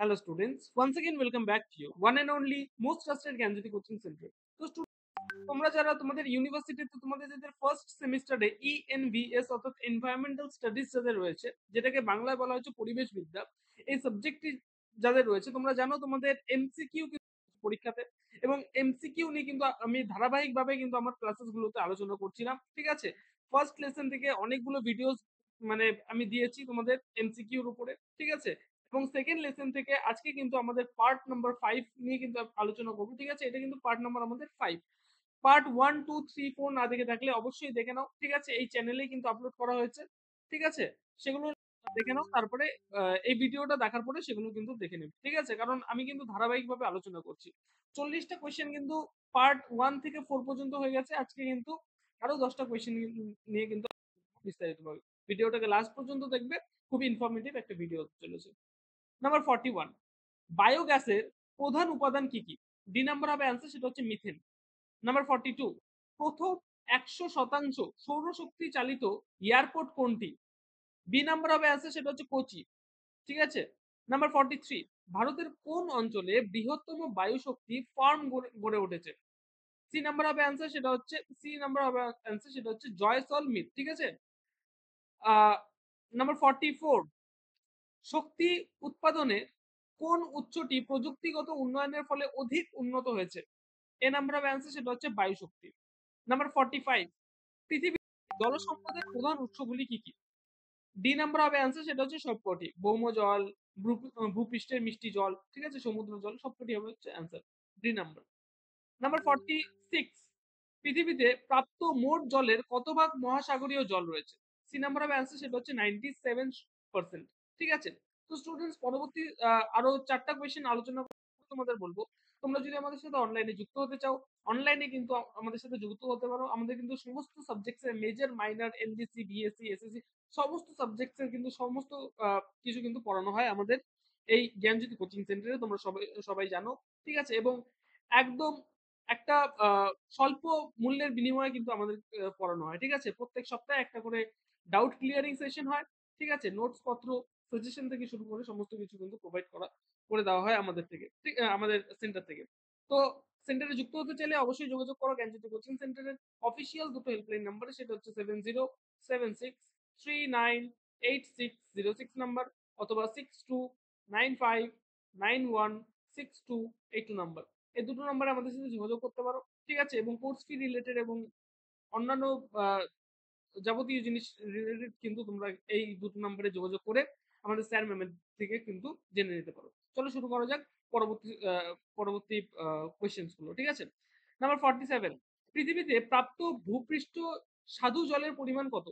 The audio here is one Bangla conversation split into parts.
Hello students, once again welcome back to you, one and only most trusted Ganjati coaching center. তো তোমরা যারা তোমাদের ইউনিভার্সিটিতে তোমাদের যাদের ফার্স্ট সেমিস্টারে ইএনভিএস অর্থাৎ এনভায়রনমেন্টাল স্টাডিজ যাদের রয়েছে, যেটাকে বাংলায় বলা হচ্ছে পরিবেশ বিদ্যা, এই সাবজেক্টটি যাদের রয়েছে তোমরা জানো তোমাদের এমসিকিউ পরীক্ষাতে, এবং এমসিকিউ নিয়ে কিন্তু আমি ধারাবাহিকভাবে কিন্তু আমার ক্লাসেস গুলোতে আলোচনা করছিলাম। ঠিক আছে, ফার্স্ট লেসন থেকে অনেকগুলো ভিডিওস মানে আমি দিয়েছি তোমাদের এমসিকিউর উপরে। ঠিক আছে, এবং সেকেন্ড লেসন থেকে আজকে কিন্তু আমাদের পার্ট নাম্বার 5 নিয়ে কিন্তু আলোচনা করবো। ঠিক আছে, এটা কিন্তু পার্ট নাম্বার আমাদের 5। পার্ট 1 2 3 4 না দেখে থাকলে অবশ্যই দেখে নাও। ঠিক আছে, এই চ্যানেলেই কিন্তু আপলোড করা হয়েছে। ঠিক আছে, সেগুলো দেখে নাও, তারপরে এই ভিডিওটা দেখার পরে সেগুলো কিন্তু দেখে নেবে। ঠিক আছে, কারণ আমি কিন্তু ধারাবাহিকভাবে আলোচনা করছি। 40টা কোয়েশ্চেন কিন্তু পার্ট 1 থেকে 4 পর্যন্ত হয়ে গেছে। আজকে কিন্তু আরো 10টা কোয়েশ্চেন নিয়ে কিন্তু বিস্তারিতভাবে ভিডিওটাকে লাস্ট পর্যন্ত দেখবে। খুবই ইনফরমেটিভ একটা ভিডিও চলেছে। নাম্বার 41, বায়োগ্যাসের প্রধান উপাদান কি কি? ডি নাম্বার হবে অ্যান্সার, সেটা হচ্ছে মিথেন। নাম্বার 42, প্রথম 100% সৌরশক্তি চালিত এয়ারপোর্ট কোনটি? বি নাম্বার হবে অ্যান্সার, সেটা হচ্ছে কোচি। ঠিক আছে, নাম্বার 43, ভারতের কোন অঞ্চলে বৃহত্তম বায়ু শক্তি ফার্ম গড়ে উঠেছে? সি নাম্বার হবে অ্যান্সার, সেটা হচ্ছে জয়সলমীর। ঠিক আছে, নাম্বার 44, শক্তি উৎপাদনে কোন উৎসটি প্রযুক্তিগত উন্নয়নের ফলে অধিক উন্নত হয়েছে? এ নাম্বার অফ অ্যান্সার, সেটা হচ্ছে বায়ু শক্তি। নাম্বার 45, পৃথিবীর জল সম্পদের প্রধান উৎসগুলি কি কি? ডি নাম্বার হবে অ্যান্সার, সেটা হচ্ছে সবকটি, ভৌম জল, ভূপৃষ্ঠের মিষ্টি জল, ঠিক আছে, সমুদ্র জল, সবকটি হবে হচ্ছে অ্যান্সার, ডি নাম্বার। নাম্বার 46, পৃথিবীতে প্রাপ্ত মোট জলের কত ভাগ মহাসাগরীয় জল রয়েছে? সি নাম্বার হবে অ্যান্সার, সেটা হচ্ছে 97%। ঠিক আছে, তো স্টুডেন্টস পরবর্তী আরো 4টা কোয়েশ্চেন আলোচনা তোমাদের বলবো। তোমরা যদি আমাদের সাথে অনলাইনে যুক্ত হতে চাও, অনলাইনে কিন্তু আমাদের সাথে যুক্ত হতে পারো। আমাদের কিন্তু সমস্ত সাবজেক্টস এর major, minor, LDC, BSc, SSC সমস্ত সাবজেক্টস এর কিন্তু সমস্ত কিছু কিন্তু পড়ানো হয় আমাদের এই জ্ঞানজ্যোতি কোচিং সেন্টারে, তোমরা সবাই সবাই জানো। ঠিক আছে, এবং একদম একটা স্বল্প মূল্যের বিনিময়ে কিন্তু আমাদের পড়ানো হয়। ঠিক আছে, প্রত্যেক সপ্তাহে একটা করে ডাউট ক্লিয়ারিং সেশন হয়। ঠিক আছে, নোটস পত্র, সাজেশন থেকে শুরু করে সমস্ত কিছু কিন্তু প্রোভাইড করে দেওয়া হয় আমাদের থেকে, ঠিক আমাদের সেন্টার থেকে। তো সেন্টারে যুক্ত হতে চাইলে অবশ্যই যোগাযোগ করো জ্ঞানজ্যোতি কোচিং সেন্টারের অফিসিয়াল দুটো হেল্পলাইন নাম্বারে, সেটা হচ্ছে 7076398606 নাম্বার, অথবা 6295916282 নাম্বার। এই দুটো নাম্বারে আমাদের সাথে যোগাযোগ করতে পারো। ঠিক আছে, এবং কোর্স ফি রিলেটেড এবং অন্যান্য যাবতীয় জিনিস রিলেটেড কিন্তু তোমরা এই দুটো নাম্বারে যোগাযোগ করে আমাদের স্যার ম্যামের থেকে কিন্তু জেনে নিতে পারো। চলো শুরু করা যাক পরবর্তী কোয়েশ্চেন্স গুলো। ঠিক আছে, নাম্বার 47, পৃথিবীতে প্রাপ্ত ভূপৃষ্ঠ স্বাদু জলের পরিমাণ কত?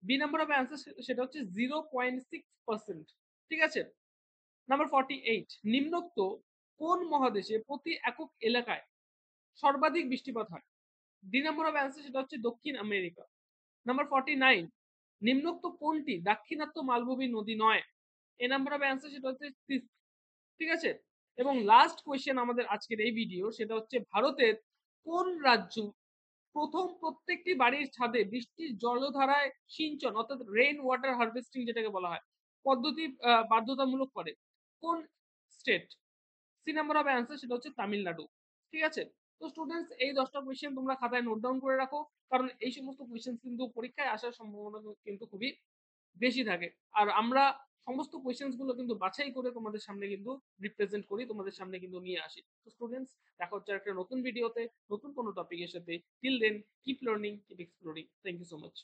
বি নাম্বার অফ অ্যান্সার, সেটা হচ্ছে 0.6%। ঠিক আছে, নাম্বার 48, নিম্নোক্ত কোন মহাদেশে প্রতি একক এলাকায় সর্বাধিক বৃষ্টিপাত হয়? ডি নাম্বার অফ অ্যান্সার, সেটা হচ্ছে দক্ষিণ আমেরিকা। নাম্বার 49, নিম্নোক্ত কোনটি দাক্ষিণাত্য মালভূমি নদী নয়? এ নাম্বার অফ অ্যান্সার, সেটা হচ্ছে তিস্তা। ঠিক আছে, এবং লাস্ট কোয়েশ্চেন আমাদের আজকের এই ভিডিও, সেটা হচ্ছে ভারতের কোন রাজ্য প্রথম প্রত্যেকটি বাড়ির ছাদে বৃষ্টির জলধারায় সিঞ্চন অর্থাৎ রেইন ওয়াটার হারভেস্টিং যেটাকে বলা হয় পদ্ধতি বাধ্যতামূলক করে? কোন state? C number of answer, সেটা হচ্ছে তামিলনাড়ু। ঠিক আছে, তো স্টুডেন্টস এই 10টা কোয়েশ্চেন তোমরা খাতায় নোট ডাউন করে রাখো, কারণ এই সমস্ত কোয়েশ্চেন কিন্তু পরীক্ষায় আসার সম্ভাবনা কিন্তু খুবই বেশি থাকে। আর আমরা সমস্ত কোয়েশ্চেন্স গুলো কিন্তু বাছাই করে তোমাদের সামনে কিন্তু রিপ্রেজেন্ট করি, তোমাদের সামনে কিন্তু নিয়ে আসি। তো স্টুডেন্টস দেখা হচ্ছে একটা নতুন ভিডিওতে নতুন কোনো টপিকের সাথে। Till then keep learning, keep exploring. Thank you so much.